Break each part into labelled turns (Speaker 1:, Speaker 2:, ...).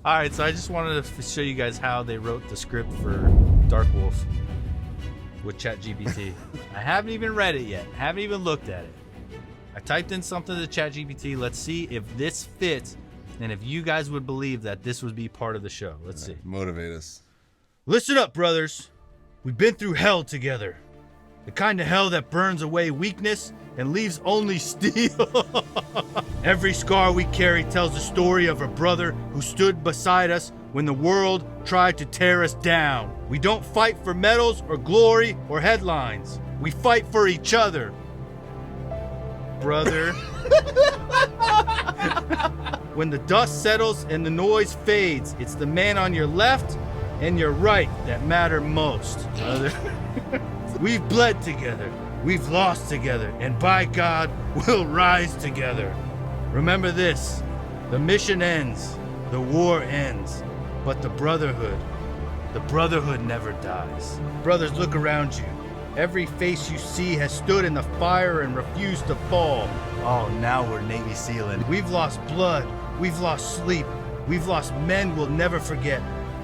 Speaker 1: All right, so I just wanted to show you guys how they wrote the script for Dark Wolf with ChatGPT. I haven't even read it yet. Haven't even looked at it. I typed in something to ChatGPT. Let's see if this fits and if you guys would believe that this would be part of the show. Let's see.
Speaker 2: Motivate us.
Speaker 1: Listen up, brothers. We've been through hell together. The kind of hell that burns away weakness and leaves only steel. Every scar we carry tells the story of a brother who stood beside us when the world tried to tear us down. We don't fight for medals or glory or headlines. We fight for each other. Brother. When the dust settles and the noise fades, it's the man on your left and your right that matter most, brother. We've bled together, we've lost together, and by God, we'll rise together. Remember this, the mission ends, the war ends, but the brotherhood never dies. Brothers, look around you. Every face you see has stood in the fire and refused to fall. Oh, now we're Navy SEAling. We've lost blood, we've lost sleep, we've lost men we'll never forget.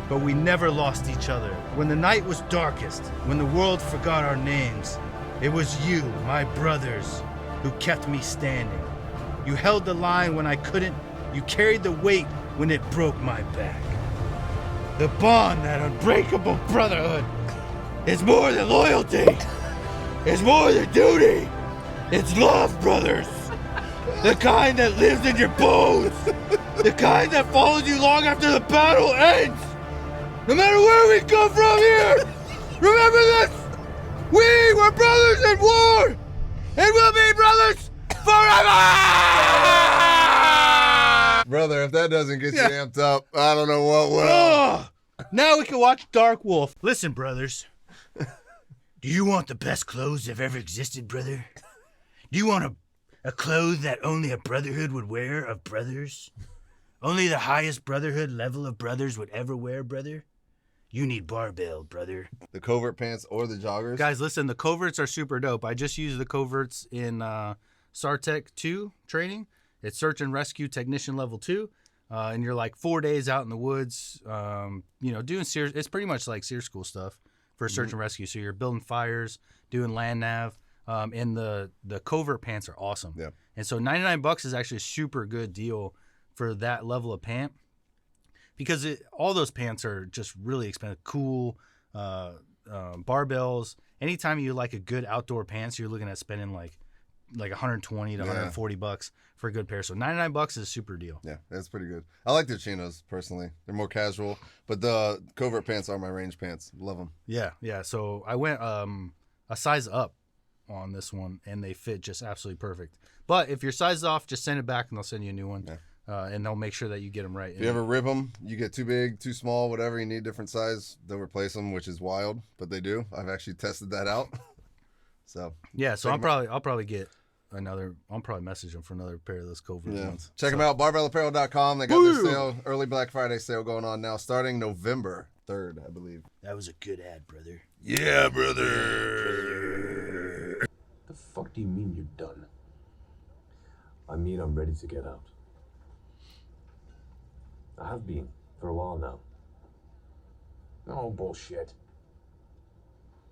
Speaker 1: But we never lost each other. When the night was darkest, when the world forgot our names, it was you, my brothers, who kept me standing. You held the line when I couldn't. You carried the weight when it broke my back. The bond, that unbreakable brotherhood, is more than loyalty. It's more than duty. It's love, brothers. The kind that lives in your bones. The kind that follows you long after the battle ends. No matter where we come from here, remember this! We were brothers in war, and we'll be brothers forever!
Speaker 2: Brother, if that doesn't get you amped up, I don't know what will.
Speaker 1: Oh, now we can watch Dark Wolf. Listen, brothers. Do you want the best clothes that have ever existed, brother? Do you want a clothes that only a brotherhood would wear of brothers? Only the highest brotherhood level of brothers would ever wear, brother? You need Barbell, brother.
Speaker 2: The covert pants or the joggers?
Speaker 1: Guys, listen, the coverts are super dope. I just used the coverts in SARTEC 2 training. It's Search and Rescue Technician Level 2. And you're like 4 days out in the woods, doing SEER. It's pretty much like SEER school stuff for search and rescue. So you're building fires, doing land nav. And the covert pants are awesome.
Speaker 2: Yeah.
Speaker 1: And so $99 is actually a super good deal for that level of pant. Because all those pants are just really expensive. Cool, barbells. Anytime you like a good outdoor pants, you're looking at spending like $120 to $140 for a good pair. So $99 is a super deal.
Speaker 2: Yeah, that's pretty good. I like their chinos personally. They're more casual, but the covert pants are my range pants. Love them.
Speaker 1: Yeah. So I went a size up on this one, and they fit just absolutely perfect. But if your size is off, just send it back, and they'll send you a new one. Yeah. And they'll make sure that you get them right.
Speaker 2: If you ever rib them, you get too big, too small, whatever, you need different size, they'll replace them, which is wild, but they do. I've actually tested that out. So
Speaker 1: yeah, so I'll probably get another. I'll probably message them for another pair of those covert ones.
Speaker 2: Check them out, barbellapparel.com. They got their sale, early Black Friday sale going on now, starting November 3rd, I believe.
Speaker 1: That was a good ad, brother.
Speaker 2: Yeah, brother.
Speaker 3: The fuck do you mean you're done? I mean I'm ready to get out. I have been for a while now. Oh, bullshit.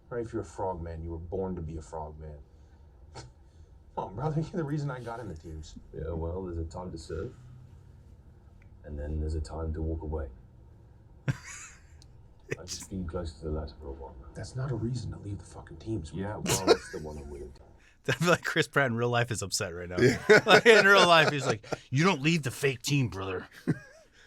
Speaker 3: Right, if you're a frogman, you were born to be a frogman. Come on, brother, you're the reason I got in the teams. Yeah, well, there's a time to serve, and then there's a time to walk away. I've just been close to the latter for a while now. That's not a reason to leave the fucking teams. Yeah, well, that's the one I'm willing to.
Speaker 1: I feel like Chris Pratt in real life is upset right now. Yeah. Like in real life, he's like, you don't leave the fake team, brother.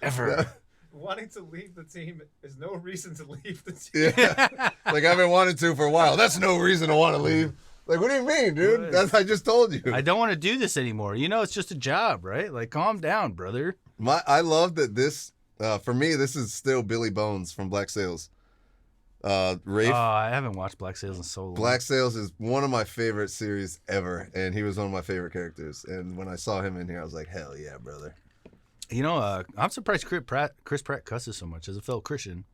Speaker 1: Ever.
Speaker 4: Wanting to leave the team is no reason to leave the team.
Speaker 2: Yeah. Like I've been wanting to for a while. That's no reason to want to leave. Like, what do you mean, dude? That's I just told you.
Speaker 1: I don't want to do this anymore. It's just a job, right? Like, calm down, brother.
Speaker 2: I love that this, for me, this is still Billy Bones from Black Sails. Rafe.
Speaker 1: I haven't watched Black Sails in so long.
Speaker 2: Black Sails is one of my favorite series ever, and he was one of my favorite characters. And when I saw him in here, I was like, hell yeah, brother.
Speaker 1: I'm surprised Chris Pratt cusses so much as a fellow Christian.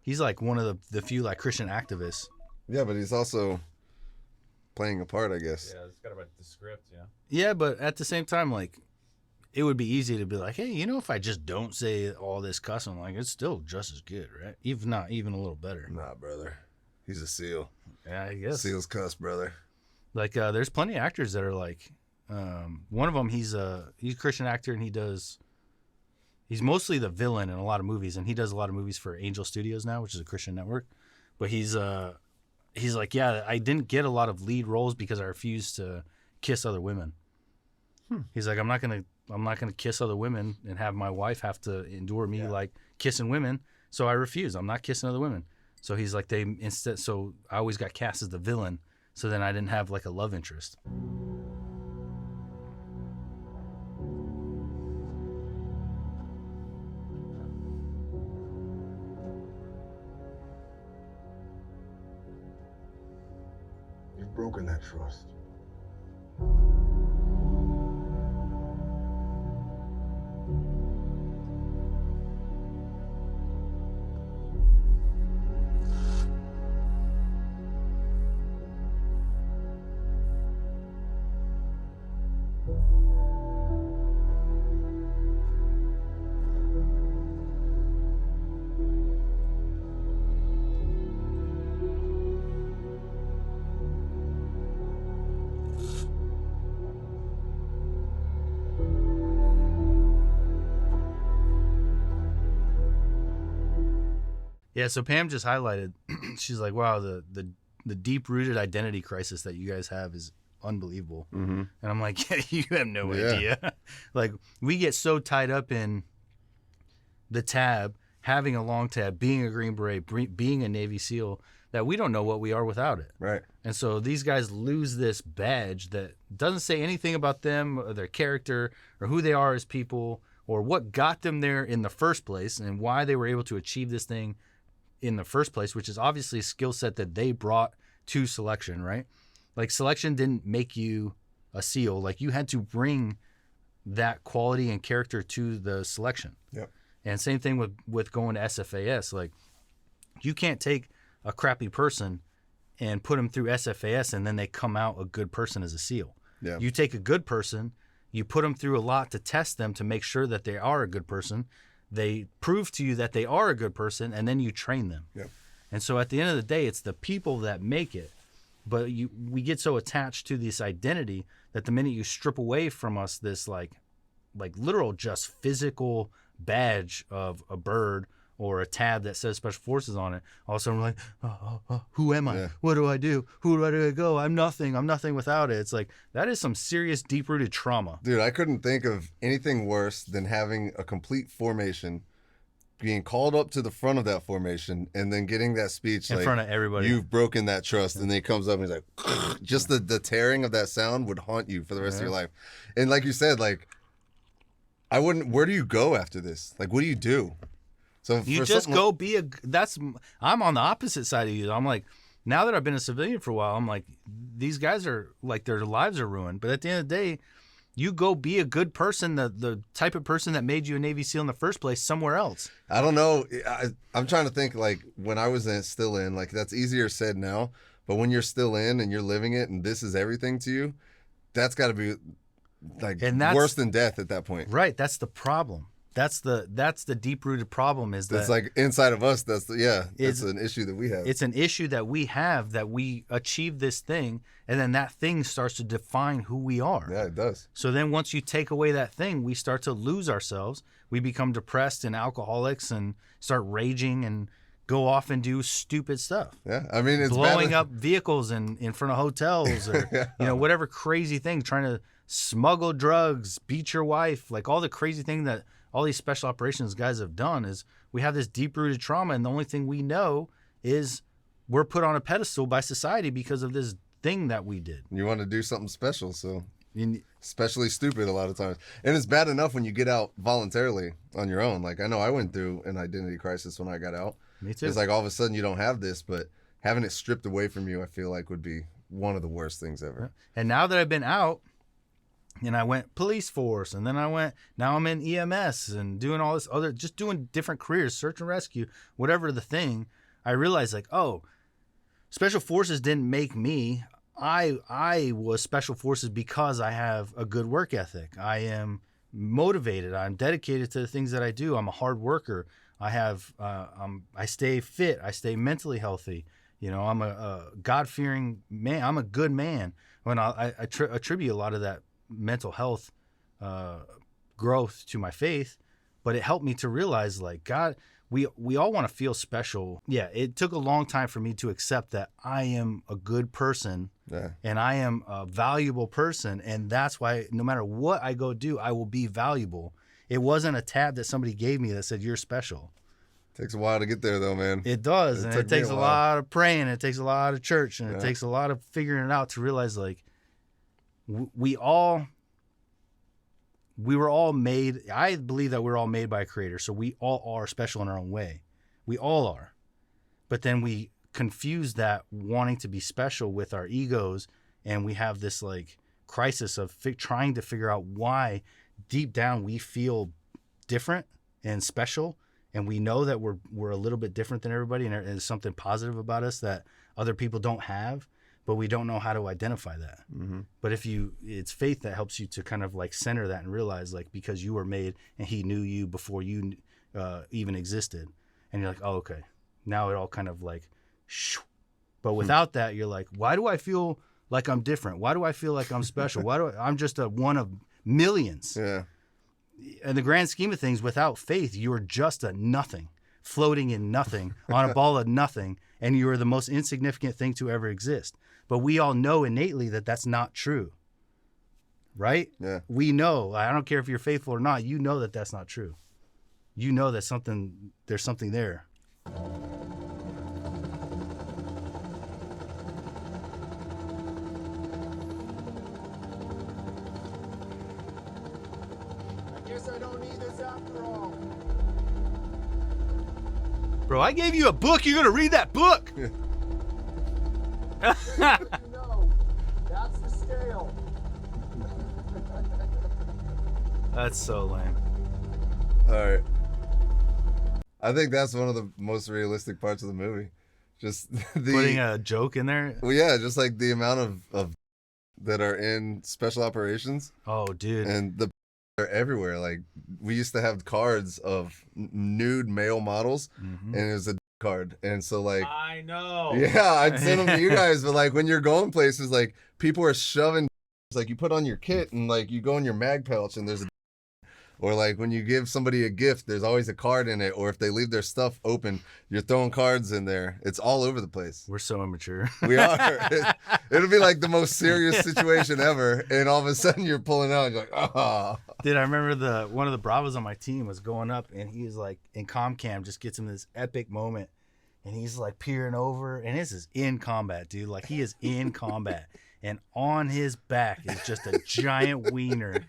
Speaker 1: He's like one of the few like Christian activists.
Speaker 2: Yeah, but he's also playing a part, I guess.
Speaker 4: Yeah, it's got about the script, yeah.
Speaker 1: Yeah, but at the same time, like, it would be easy to be like, hey, if I just don't say all this cussing, like it's still just as good, right? Even not even a little better.
Speaker 2: Nah, brother. He's a SEAL.
Speaker 1: Yeah, I guess.
Speaker 2: SEALs cuss, brother.
Speaker 1: Like, there's plenty of actors that are like, one of them, he's a Christian actor, and he's mostly the villain in a lot of movies, and he does a lot of movies for Angel Studios now, which is a Christian network. But he's like, yeah, I didn't get a lot of lead roles because I refused to kiss other women. He's like, I'm not gonna kiss other women and have my wife have to endure me like kissing women. So I refuse. I'm not kissing other women. So he's like, so I always got cast as the villain. So then I didn't have like a love interest.
Speaker 3: You've broken that trust.
Speaker 1: Yeah, so Pam just highlighted, she's like, wow, the deep-rooted identity crisis that you guys have is unbelievable. And I'm like, yeah, you have no idea. Like, we get so tied up in the tab, having a long tab, being a Green Beret, being a Navy SEAL, that we don't know what we are without it.
Speaker 2: Right.
Speaker 1: And so these guys lose this badge that doesn't say anything about them or their character or who they are as people or what got them there in the first place and why they were able to achieve this thing in the first place, which is obviously a skill set that they brought to selection, right? Like, selection didn't make you a SEAL. Like, you had to bring that quality and character to the selection.
Speaker 2: Yep.
Speaker 1: And same thing with going to SFAS. Like, you can't take a crappy person and put them through SFAS and then they come out a good person as a SEAL.
Speaker 2: Yeah.
Speaker 1: You take a good person, you put them through a lot to test them to make sure that they are a good person. They prove to you that they are a good person, and then you train them.
Speaker 2: Yep.
Speaker 1: And so at the end of the day, it's the people that make it. But we get so attached to this identity that the minute you strip away from us this like literal just physical badge of a bird or a tab that says Special Forces on it, all of a sudden we're like, who am I?
Speaker 2: Yeah.
Speaker 1: What do I do? Who do I go? I'm nothing without it. It's like, that is some serious deep-rooted trauma.
Speaker 2: Dude, I couldn't think of anything worse than having a complete formation, being called up to the front of that formation, and then getting that speech
Speaker 1: In front of everybody.
Speaker 2: You've broken that trust. And then he comes up and he's like, just the tearing of that sound would haunt you for the rest of your life. And like you said, like, where do you go after this? Like, what do you do? So
Speaker 1: you just go be I'm on the opposite side of you. I'm like, now that I've been a civilian for a while, I'm like, these guys are like, their lives are ruined. But at the end of the day, you go be a good person, the type of person that made you a Navy SEAL in the first place, somewhere else.
Speaker 2: I don't know. I'm trying to think, like, when I was still in, like, that's easier said now. But when you're still in and you're living it and this is everything to you, that's got to be like worse than death at that point.
Speaker 1: Right. That's the problem. That's the deep-rooted problem is that
Speaker 2: it's like inside of us. It's an issue that we have.
Speaker 1: It's an issue that we have, that we achieve this thing, and then that thing starts to define who we are.
Speaker 2: Yeah, it does.
Speaker 1: So then once you take away that thing, we start to lose ourselves. We become depressed and alcoholics and start raging and go off and do stupid stuff.
Speaker 2: Yeah, I mean, it's
Speaker 1: blowing up vehicles in front of hotels or whatever crazy thing, trying to smuggle drugs, beat your wife, like all the crazy thing that all these special operations guys have done. Is we have this deep-rooted trauma, and the only thing we know is we're put on a pedestal by society because of this thing that we did.
Speaker 2: You want to do something special, so especially stupid a lot of times. And it's bad enough when you get out voluntarily on your own. Like, I know I went through an identity crisis when I got out.
Speaker 1: Me too.
Speaker 2: It's like all of a sudden you don't have this, but having it stripped away from you, I feel like would be one of the worst things ever.
Speaker 1: And now that I've been out, and I went police force, and then now I'm in EMS and doing all this other, just doing different careers, search and rescue, whatever the thing, I realized, like, oh, special forces didn't make me. I was special forces because I have a good work ethic. I am motivated. I'm dedicated to the things that I do. I'm a hard worker. I stay fit. I stay mentally healthy. You know, I'm a God-fearing man. I'm a good man. When I attribute a lot of that mental health growth to my faith, but it helped me to realize, like, God, we all want to feel special. Yeah, it took a long time for me to accept that I am a good person and I am a valuable person, and that's why no matter what I go do, I will be valuable. It wasn't a tab that somebody gave me that said you're special.
Speaker 2: Takes a while to get there, though, man.
Speaker 1: It does, and it takes a lot of praying. It takes a lot of church, and it takes a lot of figuring it out to realize, like, we were all made. I believe that we're all made by a creator, so we all are special in our own way. We all are, but then we confuse that wanting to be special with our egos, and we have this like crisis of trying to figure out why deep down we feel different and special. And we know that we're a little bit different than everybody, and there's something positive about us that other people don't have, but we don't know how to identify that. Mm-hmm. But it's faith that helps you to kind of like center that and realize, like, because you were made and he knew you before you even existed. And you're like, oh, okay. Now it all kind of like, shoo. But without that, you're like, why do I feel like I'm different? Why do I feel like I'm special? I'm just one of millions.
Speaker 2: Yeah.
Speaker 1: In the grand scheme of things, without faith, you are just a nothing, floating in nothing on a ball of nothing, and you are the most insignificant thing to ever exist. But we all know innately that that's not true, right?
Speaker 2: Yeah.
Speaker 1: We know. I don't care if you're faithful or not. You know that that's not true. You know that there's something there.
Speaker 3: I don't need this after all.
Speaker 1: Bro, I gave you a book. You're going to read that book.
Speaker 3: No, that's the scale.
Speaker 1: That's so lame.
Speaker 2: All right. I think that's one of the most realistic parts of the movie. Just
Speaker 1: putting a joke in there.
Speaker 2: Well, yeah, just like the amount of that are in special operations.
Speaker 1: Oh, dude.
Speaker 2: And they're everywhere. Like, we used to have cards of nude male models, and it was a card. And so, like,
Speaker 4: I know.
Speaker 2: Yeah, I'd send them to you guys, but like when you're going places, like people are shoving, like you put on your kit and like you go in your mag pouch and there's a, or like when you give somebody a gift, there's always a card in it, or if they leave their stuff open, you're throwing cards in there. It's all over the place.
Speaker 1: We're so immature.
Speaker 2: We are. It'll be like the most serious situation ever, and all of a sudden you're pulling out and you're like, oh.
Speaker 1: Dude, I remember one of the Bravos on my team was going up, and he's like, in Comcam, just gets him this epic moment, and he's like peering over, and this is in combat, dude. Like, he is in combat, and on his back is just a giant wiener,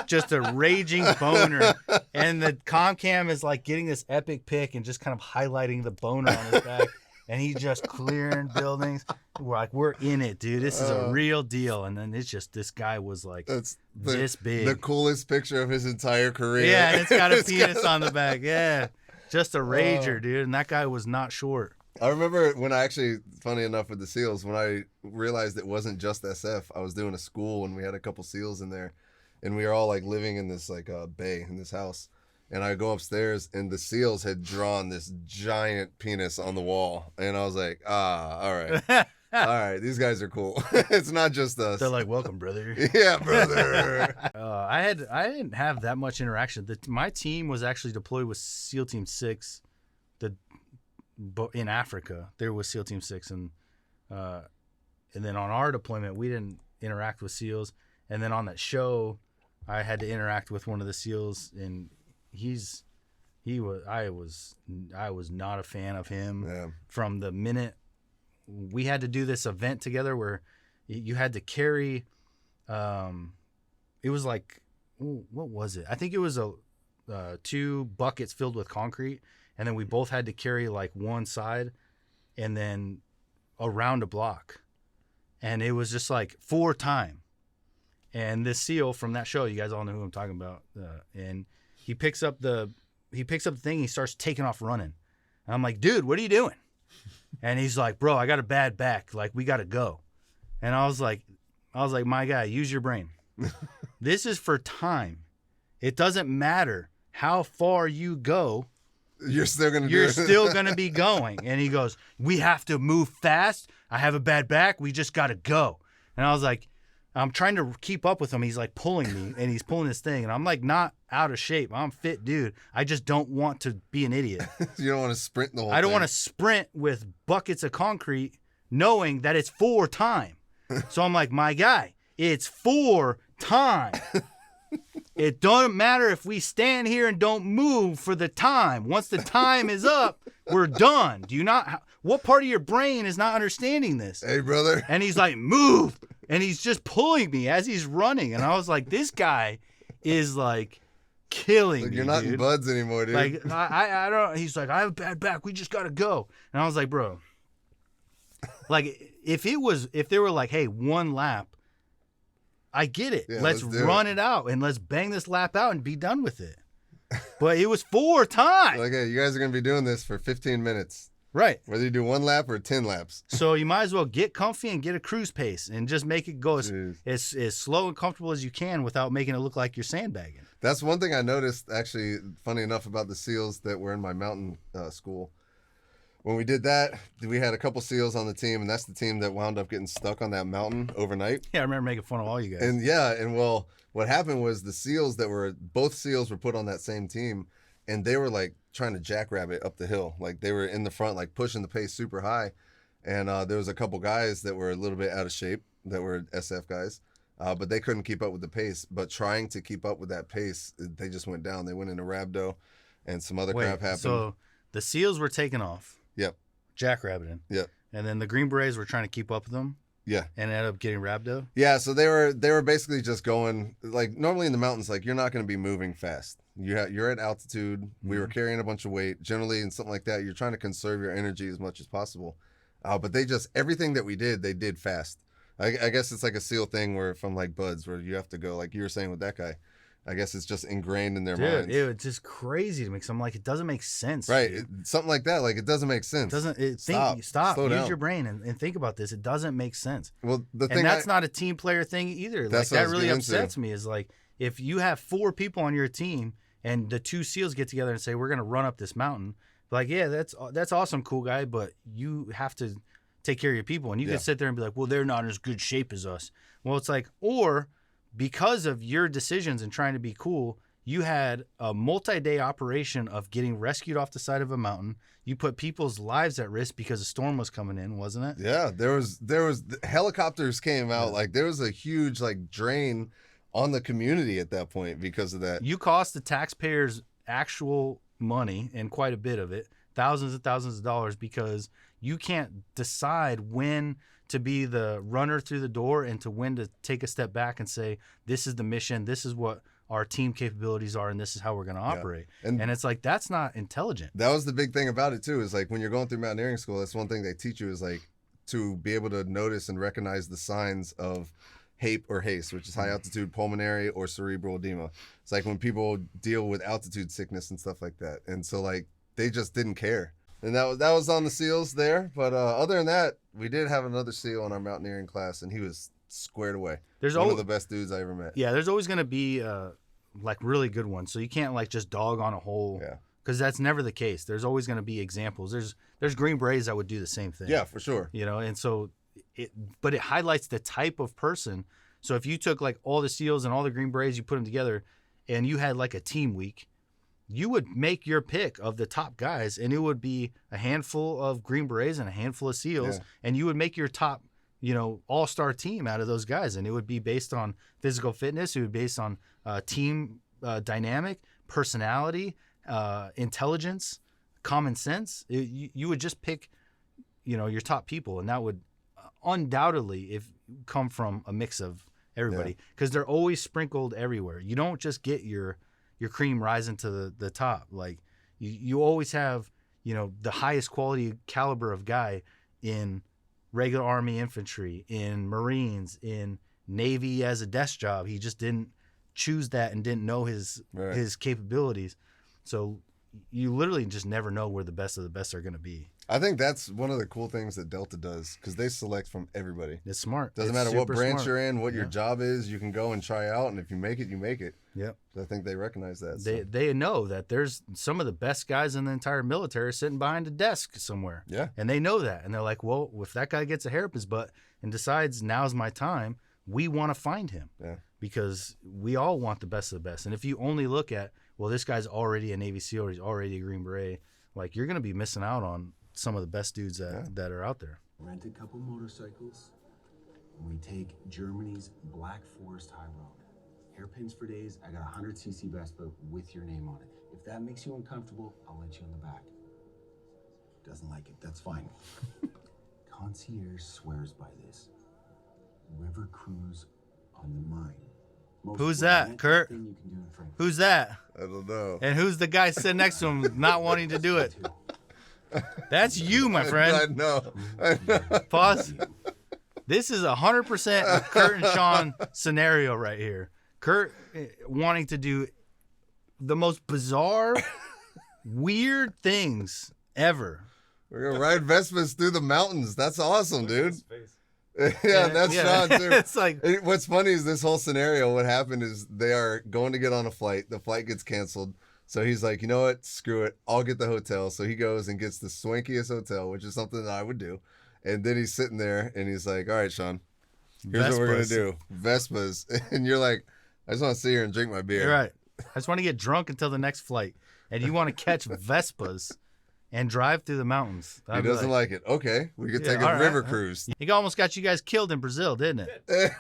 Speaker 1: just a raging boner, and the Comcam is like getting this epic pic and just kind of highlighting the boner on his back, and he's just clearing buildings. We're like, we're in it, dude. This is a real deal. And then it's just, this guy was like this big.
Speaker 2: The coolest picture of his entire career.
Speaker 1: Yeah, and it's got a penis on the back. Yeah, just a rager, dude. And that guy was not short.
Speaker 2: I remember when I actually, funny enough with the SEALs, when I realized it wasn't just SF, I was doing a school and we had a couple SEALs in there. And we were all like living in this like bay in this house. And I go upstairs and the SEALs had drawn this giant penis on the wall. And I was like, all right. All right, these guys are cool. It's not just us.
Speaker 1: They're like, welcome, brother.
Speaker 2: Yeah, brother.
Speaker 1: I didn't have that much interaction. My team was actually deployed with SEAL Team 6 in Africa. There was SEAL Team 6. And then on our deployment, we didn't interact with SEALs. And then on that show, I had to interact with one of the SEALs, and I was not a fan of him from the minute we had to do this event together where you had to carry, it was like, what was it? I think it was 2 buckets filled with concrete, and then we both had to carry like one side and then around a block. And it was just like 4 times. And this SEAL from that show, you guys all know who I'm talking about. And he picks up the thing, he starts taking off running. And I'm like, dude, what are you doing? And he's like, bro, I got a bad back. Like, we got to go. And I was like, my guy, use your brain. This is for time. It doesn't matter how far you go.
Speaker 2: You're still going to
Speaker 1: You're still going to be going. And he goes, we have to move fast. I have a bad back. We just got to go. And I was like, I'm trying to keep up with him. He's like pulling me and he's pulling this thing. And I'm like not out of shape. I'm a fit dude. I just don't want to be an idiot.
Speaker 2: You don't want to sprint the whole
Speaker 1: I don't
Speaker 2: thing.
Speaker 1: want to sprint with buckets of concrete knowing that it's for time. So I'm like, my guy, it's for time. It don't matter if we stand here and don't move for the time. Once the time is up, we're done. Do you not? What part of your brain is not understanding this?
Speaker 2: Hey, brother.
Speaker 1: And he's like, move. And he's just pulling me as he's running. And I was like, this guy is like killing me.
Speaker 2: You're not
Speaker 1: dude.
Speaker 2: in buds anymore, dude.
Speaker 1: Like, I don't, he's like, I have a bad back. We just got to go. And I was like, bro, like if there were like, hey, one lap, I get it.
Speaker 2: Yeah,
Speaker 1: let's
Speaker 2: do
Speaker 1: run it out and let's bang this lap out and be done with it. But it was 4 time.
Speaker 2: Like, hey, you guys are going to be doing this for 15 minutes.
Speaker 1: Right.
Speaker 2: Whether you do 1 lap or 10 laps.
Speaker 1: So you might as well get comfy and get a cruise pace and just make it go as slow and comfortable as you can without making it look like you're sandbagging.
Speaker 2: That's one thing I noticed, actually, funny enough, about the SEALs that were in my mountain school. When we did that, we had a couple SEALs on the team, and that's the team that wound up getting stuck on that mountain overnight.
Speaker 1: Yeah, I remember making fun of all you guys.
Speaker 2: And well, what happened was the SEALs both SEALs were put on that same team, and they were like trying to jackrabbit up the hill. Like they were in the front, like pushing the pace super high. And there was a couple guys that were a little bit out of shape that were SF guys, but they couldn't keep up with the pace. But trying to keep up with that pace, they just went down. They went into rhabdo, and some other crap happened.
Speaker 1: So the SEALs were taking off.
Speaker 2: Yep.
Speaker 1: Jackrabbiting.
Speaker 2: Yep.
Speaker 1: And then the Green Berets were trying to keep up with them.
Speaker 2: Yeah.
Speaker 1: And ended up getting rhabdo.
Speaker 2: Yeah, so they were basically just going, like, normally in the mountains, like, you're not going to be moving fast. You're at altitude. We were carrying a bunch of weight. Generally, in something like that, you're trying to conserve your energy as much as possible. But they just, everything that we did, they did fast. I guess it's like a SEAL thing where from, like, buds, where you have to go, like you were saying with that guy. I guess it's just ingrained in their minds.
Speaker 1: Dude, it was just crazy to me. Cause I'm like, it doesn't make sense.
Speaker 2: Right. Something like that. Like, it doesn't make sense.
Speaker 1: Stop.
Speaker 2: Slow
Speaker 1: Use
Speaker 2: down.
Speaker 1: your brain and think about this. It doesn't make sense.
Speaker 2: Well,
Speaker 1: and that's not a team player thing either. Like, that really upsets me is like, if you have 4 people on your team and the 2 SEALs get together and say, we're going to run up this mountain. Like, yeah, that's awesome, cool guy. But you have to take care of your people. And you can sit there and be like, well, they're not in as good shape as us. Well, it's like, or because of your decisions and trying to be cool, you had a multi-day operation of getting rescued off the side of a mountain. You put people's lives at risk because a storm was coming in, wasn't it?
Speaker 2: Yeah, there was helicopters came out. Like there was a huge like drain on the community at that point because of that.
Speaker 1: You cost the taxpayers actual money, and quite a bit of it, thousands and thousands of dollars, because you can't decide when to be the runner through the door and to when to take a step back and say, this is the mission, this is what our team capabilities are, and this is how we're going to operate. And it's like, that's not intelligent.
Speaker 2: That was the big thing about it too, is like when you're going through mountaineering school, that's one thing they teach you is like to be able to notice and recognize the signs of HAPE or HACE, which is high altitude pulmonary or cerebral edema. It's like when people deal with altitude sickness and stuff like that. And so like they just didn't care. And that was on the SEALs there. But other than that, we did have another SEAL in our mountaineering class, and he was squared away. There's one of the best dudes I ever met.
Speaker 1: Yeah, there's always going to be like really good ones. So you can't like just dog on a whole.
Speaker 2: Yeah.
Speaker 1: Because that's never the case. There's always going to be examples. There's Green Berets that would do the same thing.
Speaker 2: Yeah, for sure.
Speaker 1: You know, and so but it highlights the type of person. So if you took like all the SEALs and all the Green Berets, you put them together, and you had like a team week, you would make your pick of the top guys, and it would be a handful of Green Berets and a handful of SEAls, and you would make your top, you know, all-star team out of those guys, and it would be based on physical fitness, it would be based on team dynamic, personality, intelligence, common sense. You would just pick, you know, your top people, and that would undoubtedly come from a mix of everybody, because they're always sprinkled everywhere. You don't just get your cream rising to the top. Like you always have, you know, the highest quality caliber of guy in regular Army infantry, in Marines, in Navy as a desk job. He just didn't choose that and didn't know his capabilities. So you literally just never know where the best of the best are going to be.
Speaker 2: I think that's one of the cool things that Delta does, because they select from everybody.
Speaker 1: It's smart.
Speaker 2: Doesn't matter what branch you're in, what your job is, you can go and try out, and if you make it, you make it.
Speaker 1: Yep.
Speaker 2: So I think they recognize that.
Speaker 1: They know that there's some of the best guys in the entire military sitting behind a desk somewhere.
Speaker 2: Yeah.
Speaker 1: And they know that. And they're like, well, if that guy gets a hair up his butt and decides now's my time, we want to find him.
Speaker 2: Yeah.
Speaker 1: Because we all want the best of the best. And if you only look at, well, this guy's already a Navy SEAL or he's already a Green Beret, like you're going to be missing out on some of the best dudes that are out there.
Speaker 5: Rent a couple motorcycles, and we take Germany's Black Forest High Road. Hairpins for days, I got a 100cc Vespa with your name on it. If that makes you uncomfortable, I'll let you in the back. Doesn't like it, that's fine. Concierge swears by this. River cruise on the mine.
Speaker 1: Who's that, Kurt? Who's that?
Speaker 2: I don't know.
Speaker 1: And who's the guy sitting next to him not wanting to do it? That's you, my friend.
Speaker 2: I know.
Speaker 1: Pause. This is 100% a Kurt and Sean scenario right here. Kurt wanting to do the most bizarre, weird things ever.
Speaker 2: We're going to ride Vespas through the mountains. That's awesome, dude. That's
Speaker 1: yeah.
Speaker 2: Sean, too.
Speaker 1: It's like,
Speaker 2: what's funny is this whole scenario, what happened is they are going to get on a flight. The flight gets canceled. So he's like, you know what? Screw it. I'll get the hotel. So he goes and gets the swankiest hotel, which is something that I would do. And then he's sitting there and he's like, all right, Sean, here's what we're going to do. Vespas. And you're like, I just want to sit here and drink my beer.
Speaker 1: You're right. I just want to get drunk until the next flight. And you want to catch Vespas and drive through the mountains.
Speaker 2: He doesn't like it. Okay. We could take a river cruise.
Speaker 1: He almost got you guys killed in Brazil, didn't it?
Speaker 4: It did.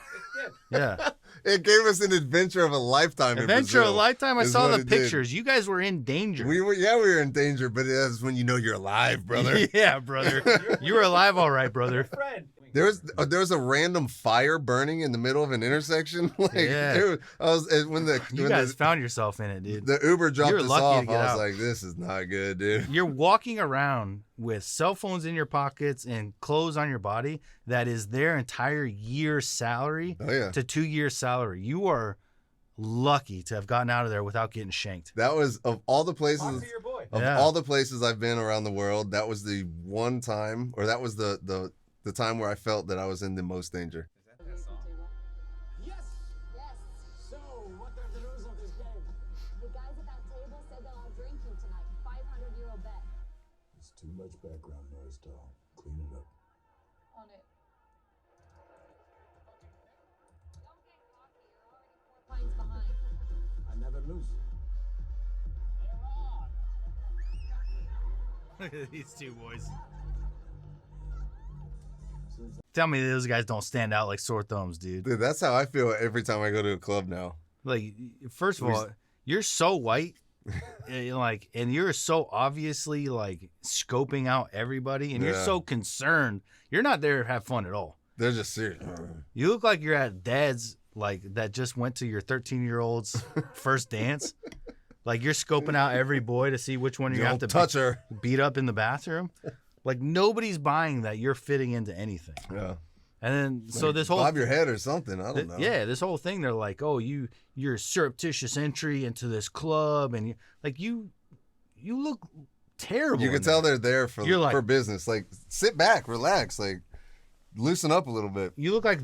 Speaker 1: Yeah.
Speaker 2: It gave us an adventure of a lifetime.
Speaker 1: Adventure of a lifetime. I saw the pictures.
Speaker 2: Did.
Speaker 1: You guys were in danger.
Speaker 2: We were in danger, but that's when you know you're alive, brother.
Speaker 1: Yeah, brother. You were alive, all right, brother.
Speaker 4: Friend.
Speaker 2: There was a random fire burning in the middle of an intersection. Like,
Speaker 1: yeah.
Speaker 2: When
Speaker 1: you guys found yourself in it, dude.
Speaker 2: The Uber dropped us off. I was
Speaker 1: out.
Speaker 2: like, this is not good, dude.
Speaker 1: You're walking around with cell phones in your pockets and clothes on your body that is their entire year's salary to 2 years salary. You are lucky to have gotten out of there without getting shanked.
Speaker 2: That was, of all the places,
Speaker 4: Talk to your boy.
Speaker 2: all the places I've been around the world, that was the one time, or that was the time where I felt that I was in the most danger.
Speaker 6: Yes! Yes. So, what are the rules of this game? The guys at that table said they'll have drinking tonight. 500 euro bet.
Speaker 5: It's too much background noise, doll. Clean it up.
Speaker 6: On it. Don't get cocky. You're already 4 pints behind.
Speaker 5: I never lose.
Speaker 1: Look at these two boys. Tell me those guys don't stand out like sore thumbs, dude.
Speaker 2: Dude, that's how I feel every time I go to a club now.
Speaker 1: Like, first of all, you're so white, and you're so obviously like scoping out everybody, and you're so concerned. You're not there to have fun at all.
Speaker 2: They're just serious.
Speaker 1: You look like you're at dad's, like that just went to your 13-year-old's first dance. Like you're scoping out every boy to see which one you have to
Speaker 2: touch her.
Speaker 1: Beat up in the bathroom. Like nobody's buying that you're fitting into anything.
Speaker 2: Yeah.
Speaker 1: And then so
Speaker 2: like
Speaker 1: this whole
Speaker 2: bob your head or something. I don't know.
Speaker 1: Yeah, this whole thing they're like, "Oh, you're surreptitious entry into this club and you look terrible."
Speaker 2: You can tell they're there for business. Like sit back, relax, like loosen up a little bit.
Speaker 1: You look like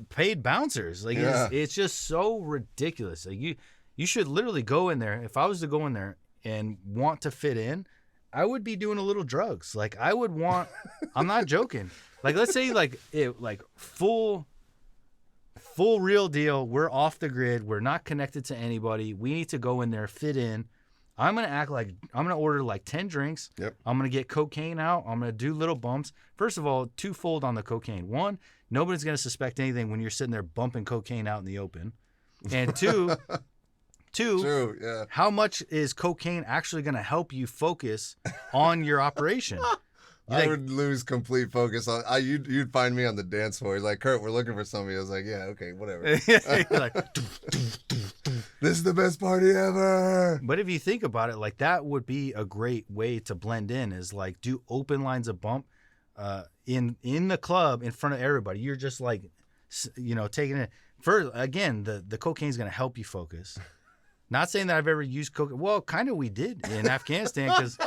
Speaker 1: paid bouncers. Like it's just so ridiculous. Like you should literally go in there. If I was to go in there and want to fit in, I would be doing a little drugs. Like I would want, I'm not joking. Like let's say like full real deal. We're off the grid. We're not connected to anybody. We need to go in there, fit in. I'm going to act like, I'm going to order like 10 drinks.
Speaker 2: Yep.
Speaker 1: I'm going to get cocaine out. I'm going to do little bumps. First of all, twofold on the cocaine. One, nobody's going to suspect anything when you're sitting there bumping cocaine out in the open. And two,
Speaker 2: True, yeah.
Speaker 1: How much is cocaine actually going to help you focus on your operation?
Speaker 2: I would lose complete focus on. You'd find me on the dance floor. He's like, Kurt, we're looking for somebody. I was like, yeah, okay, whatever.
Speaker 1: Like,
Speaker 2: this is the best party ever.
Speaker 1: But if you think about it, like that would be a great way to blend in. Is like do open lines of bump in the club in front of everybody. You're just like, taking it. First, again, the cocaine is going to help you focus. Not saying that I've ever used cocaine. Well, kind of we did in Afghanistan because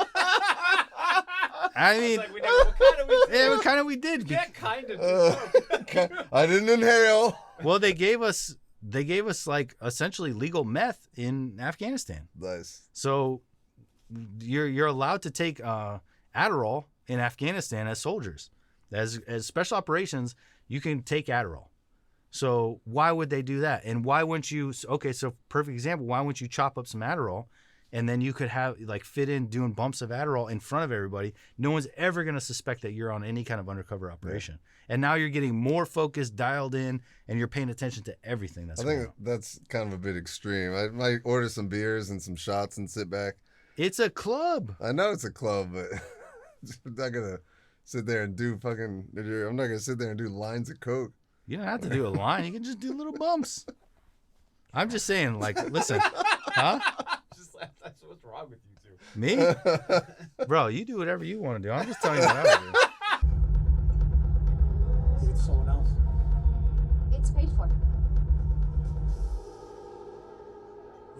Speaker 1: I mean,
Speaker 4: Like we never, what kind of we did?
Speaker 1: yeah, kind of we did.
Speaker 4: You can't kind of.
Speaker 2: I didn't inhale.
Speaker 1: Well, they gave us like essentially legal meth in Afghanistan.
Speaker 2: Nice.
Speaker 1: So you're allowed to take Adderall in Afghanistan as soldiers. As special operations, you can take Adderall. So why would they do that? And why wouldn't you? Okay, so perfect example. Why wouldn't you chop up some Adderall, and then you could have like fit in doing bumps of Adderall in front of everybody. No one's ever going to suspect that you're on any kind of undercover operation. Yeah. And now you're getting more focused, dialed in, and you're paying attention to everything that's going on.
Speaker 2: I think that's kind of a bit extreme. I might order some beers and some shots and sit back.
Speaker 1: It's a club.
Speaker 2: I know it's a club, but I'm not gonna sit there and do fucking. I'm not gonna sit there and do lines of coke.
Speaker 1: You don't have to do a line. You can just do little bumps. I'm just saying, like, listen, huh?
Speaker 4: Just that's what's wrong with you two.
Speaker 1: Me? Bro, you do whatever you want to do. I'm just telling you what I would do.
Speaker 5: Give it to someone else.
Speaker 6: It's paid for.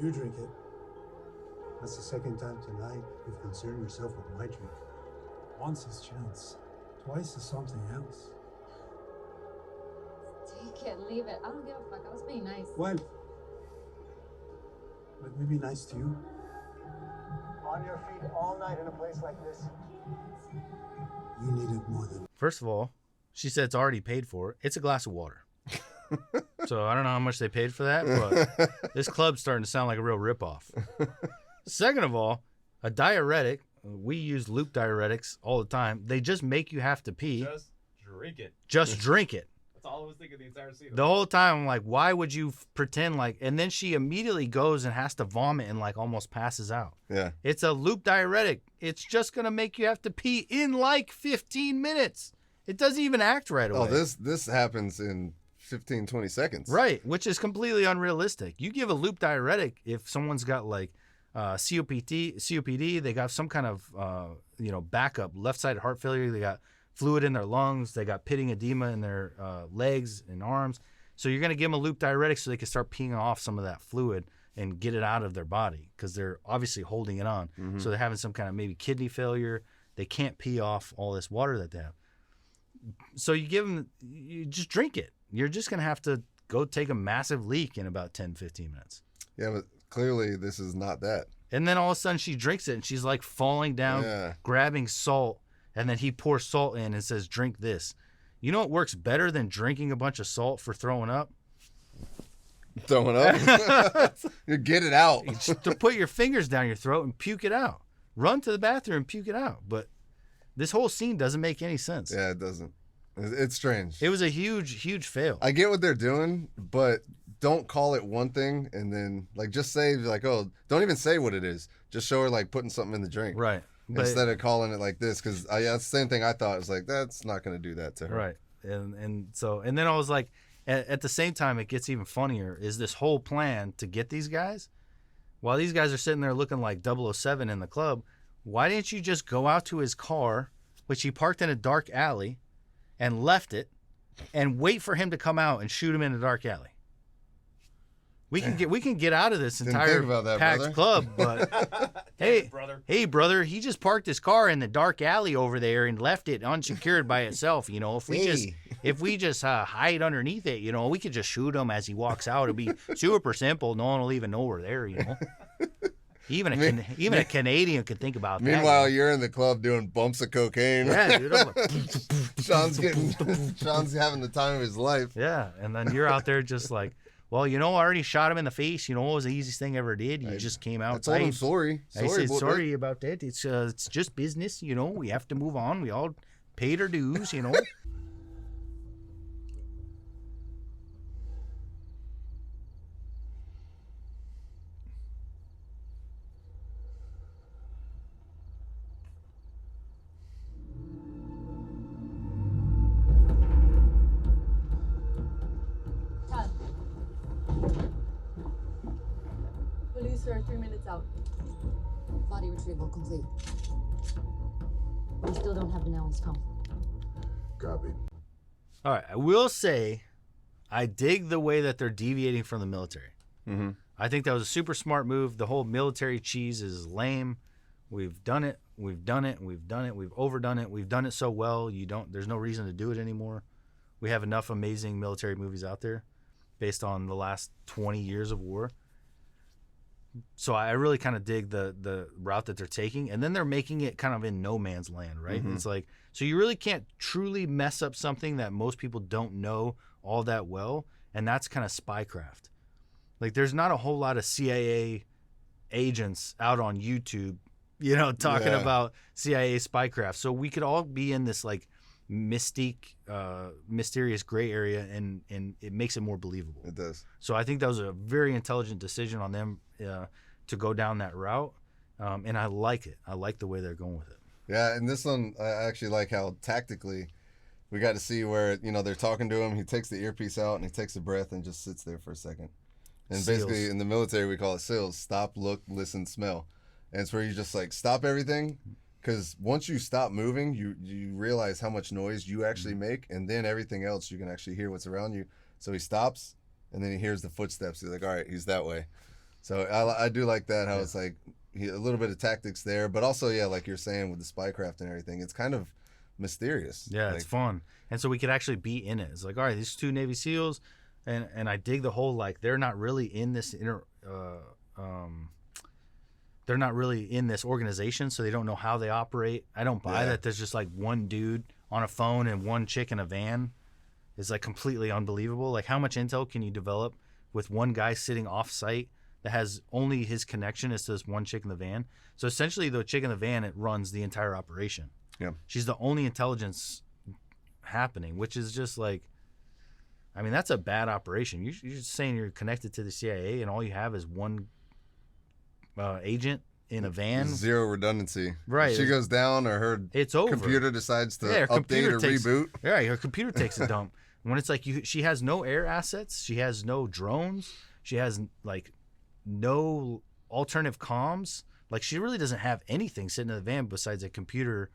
Speaker 7: You drink it. That's the second time tonight you've concerned yourself with my drink. Once is chance, twice is something else.
Speaker 6: Take it, leave it. I don't give a fuck. I was being nice.
Speaker 7: Well, let me be nice to you. On your feet all night in a place like this. You need it more than.
Speaker 1: First of all, she said it's already paid for. It's a glass of water. So I don't know how much they paid for that, but this club's starting to sound like a real ripoff. Second of all, a diuretic, we use loop diuretics all the time. They just make you have to pee.
Speaker 4: Just drink it.
Speaker 1: Just drink it.
Speaker 4: That's all I was thinking the entire scene.
Speaker 1: The whole time, I'm like, why would you pretend like, and then she immediately goes and has to vomit and like almost passes out.
Speaker 2: Yeah.
Speaker 1: It's a loop diuretic. It's just going to make you have to pee in like 15 minutes. It doesn't even act right away.
Speaker 2: Oh, this happens in 15, 20 seconds.
Speaker 1: Right, which is completely unrealistic. You give a loop diuretic if someone's got like COPD, they got some kind of backup, left-sided heart failure, they got fluid in their lungs, they got pitting edema in their legs and arms. So you're going to give them a loop diuretic so they can start peeing off some of that fluid and get it out of their body because they're obviously holding it on. Mm-hmm. So they're having some kind of maybe kidney failure. They can't pee off all this water that they have. So you give them, you just drink it. You're just going to have to go take a massive leak in about 10, 15 minutes.
Speaker 2: Yeah, but clearly this is not that.
Speaker 1: And then all of a sudden she drinks it and she's like falling down, grabbing salt. And then he pours salt in and says, drink this. You know what works better than drinking a bunch of salt for throwing up?
Speaker 2: Throwing up? You get it out.
Speaker 1: Just to put your fingers down your throat and puke it out. Run to the bathroom and puke it out. But this whole scene doesn't make any sense.
Speaker 2: Yeah, it doesn't. It's strange.
Speaker 1: It was a huge, huge fail.
Speaker 2: I get what they're doing, but don't call it one thing and then like just say like, oh, don't even say what it is. Just show her like putting something in the drink.
Speaker 1: Right. But,
Speaker 2: instead of calling it like this, because that's the same thing I thought. It was like, that's not going to do that to her.
Speaker 1: Right. And then I was like, at the same time, it gets even funnier is this whole plan to get these guys. While these guys are sitting there looking like 007 in the club, why didn't you just go out to his car, which he parked in a dark alley, and left it, and wait for him to come out and shoot him in a dark alley? We can get out of this entire packed club, but hey, brother, he just parked his car in the dark alley over there and left it unsecured by itself. You know, if we just hide underneath it, you know, we could just shoot him as he walks out. It'll be super simple. No one will even know we're there. You know, even a Canadian could think about that.
Speaker 2: Meanwhile, you're in the club doing bumps of cocaine.
Speaker 1: Yeah, dude. I'm like,
Speaker 2: Sean's having the time of his life.
Speaker 1: Yeah, and then you're out there just like. Well, you know, I already shot him in the face. You know, what was the easiest thing I ever did? You just came out.
Speaker 2: I told him sorry.
Speaker 1: I said sorry about that. It's just business. You know, we have to move on. We all paid our dues. You know.
Speaker 6: Sir, 3 minutes out. Body retrieval complete. We still don't have Danellen's phone.
Speaker 2: Copy.
Speaker 1: All right, I will say, I dig the way that they're deviating from the military.
Speaker 2: Mm-hmm.
Speaker 1: I think that was a super smart move. The whole military cheese is lame. We've done it. We've done it. We've done it. We've overdone it. We've done it so well. There's no reason to do it anymore. We have enough amazing military movies out there based on the last 20 years of war. So I really kind of dig the route that they're taking. And then they're making it kind of in no man's land, right? It's like, so you really can't truly mess up something that most people don't know all that well. And that's kind of spycraft. Like, there's not a whole lot of CIA agents out on YouTube, talking about CIA spycraft. So we could all be in this like mysterious gray area, and it makes it more believable.
Speaker 2: It does.
Speaker 1: So I think that was a very intelligent decision on them to go down that route, and I like it. I like the way they're going with it.
Speaker 2: Yeah, and this one I actually like how tactically we got to see where they're talking to him. He takes the earpiece out and he takes a breath and just sits there for a second. And
Speaker 1: Seals.
Speaker 2: basically in the military we call it SILS: stop, look, listen, smell. And it's where you just like stop everything, because once you stop moving, you realize how much noise you actually make, and then everything else you can actually hear what's around you. So he stops, and then he hears the footsteps. He's like, all right, he's that way. So I do like that, how it's like a little bit of tactics there, but also, yeah, like you're saying with the spycraft and everything, it's kind of mysterious.
Speaker 1: Yeah,
Speaker 2: like,
Speaker 1: it's fun. And so we could actually be in it. It's like, all right, these two Navy SEALs, and I dig the whole, like, they're not really in this they're not really in this organization, so they don't know how they operate. I don't buy that there's just like one dude on a phone and one chick in a van. Is like completely unbelievable. Like, how much intel can you develop with one guy sitting off site that has only his connection is to this one chick in the van? So essentially the chick in the van, it runs the entire operation.
Speaker 2: Yeah.
Speaker 1: She's the only intelligence happening, which is just like, I mean, that's a bad operation. You're just saying you're connected to the CIA and all you have is one agent in a van.
Speaker 2: Zero redundancy.
Speaker 1: Right.
Speaker 2: If she goes down, or her
Speaker 1: It's over.
Speaker 2: computer decides to
Speaker 1: her
Speaker 2: update
Speaker 1: computer
Speaker 2: or
Speaker 1: takes,
Speaker 2: reboot.
Speaker 1: Yeah, her computer takes a dump. When it's like she has no air assets, she has no drones, she has like no alternative comms. Like, she really doesn't have anything sitting in the van besides a computer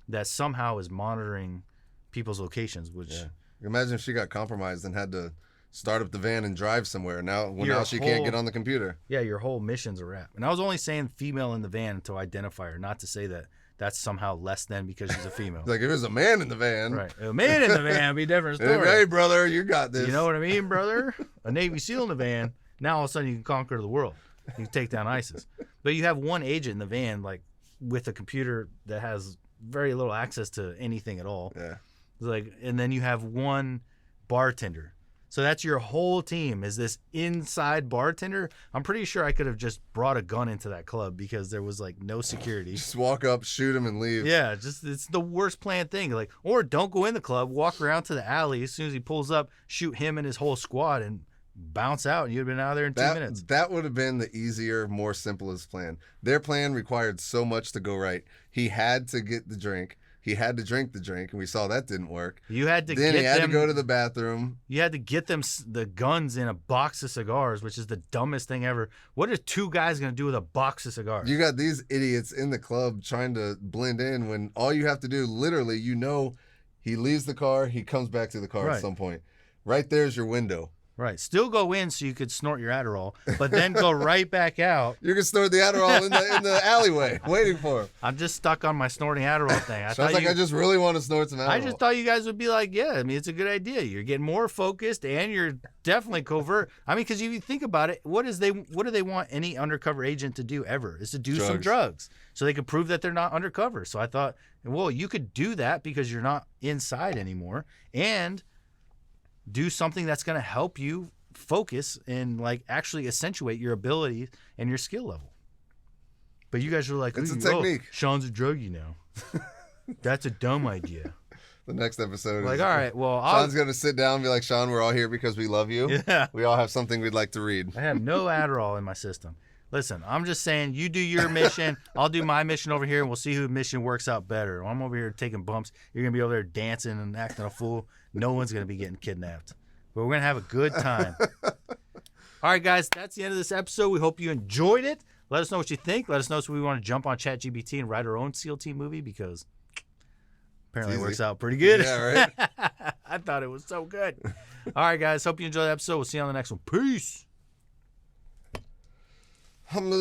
Speaker 1: that somehow is monitoring people's locations. Which
Speaker 2: Imagine if she got compromised and had to start up the van and drive somewhere. Now she can't get on the computer.
Speaker 1: Yeah, your whole mission's a wrap. And I was only saying female in the van to identify her, not to say that that's somehow less than because she's a female.
Speaker 2: Like, if there's a man in the van.
Speaker 1: Right. A man in the van would be a different story.
Speaker 2: Hey, brother, you got this.
Speaker 1: You know what I mean, brother? A Navy SEAL in the van. Now all of a sudden you can conquer the world. You can take down ISIS. But you have one agent in the van, like, with a computer that has very little access to anything at all.
Speaker 2: Yeah.
Speaker 1: It's like, and then you have one bartender. So that's your whole team, is this inside bartender. I'm pretty sure I could have just brought a gun into that club because there was like no security.
Speaker 2: Just walk up, shoot him, and leave.
Speaker 1: Yeah, it's the worst planned thing. Like, or don't go in the club, walk around to the alley. As soon as he pulls up, shoot him and his whole squad and bounce out, and you'd have been out of there in 2 minutes.
Speaker 2: That would have been the easier, more simplest plan. Their plan required so much to go right. He had to get the drink. He had to drink the drink, and we saw that didn't work.
Speaker 1: You had to
Speaker 2: then
Speaker 1: get
Speaker 2: he had
Speaker 1: them,
Speaker 2: to go to the bathroom.
Speaker 1: You had to get them the guns in a box of cigars, which is the dumbest thing ever. What are two guys going to do with a box of cigars?
Speaker 2: You got these idiots in the club trying to blend in when all you have to do, literally, he leaves the car, he comes back to the car at some point. Right there's your window.
Speaker 1: Right. Still go in so you could snort your Adderall, but then go right back out.
Speaker 2: You can snort the Adderall in the alleyway waiting for him.
Speaker 1: I'm just stuck on my snorting Adderall thing.
Speaker 2: I just really want to snort some Adderall.
Speaker 1: I just thought you guys would be like, yeah, I mean, it's a good idea. You're getting more focused and you're definitely covert. I mean, because if you think about it, what do they want any undercover agent to do ever? Is to do some drugs so they can prove that they're not undercover. So I thought, well, you could do that because you're not inside anymore, and do something that's going to help you focus and like actually accentuate your ability and your skill level. But you guys are like,
Speaker 2: it's a technique.
Speaker 1: Sean's a druggie now. That's a dumb idea.
Speaker 2: The next episode
Speaker 1: like, all right, well,
Speaker 2: Sean's going to sit down and be like, Sean, we're all here because we love you.
Speaker 1: Yeah.
Speaker 2: We all have something we'd like to read.
Speaker 1: I have no Adderall in my system. Listen, I'm just saying, you do your mission, I'll do my mission over here, and we'll see whose mission works out better. I'm over here taking bumps. You're going to be over there dancing and acting a fool. No one's going to be getting kidnapped. But we're going to have a good time. All right, guys, that's the end of this episode. We hope you enjoyed it. Let us know what you think. Let us know if we want to jump on ChatGPT and write our own SEAL Team movie, because apparently it works out pretty good.
Speaker 2: Yeah, right?
Speaker 1: I thought it was so good. All right, guys, hope you enjoyed the episode. We'll see you on the next one. Peace.
Speaker 2: Hum,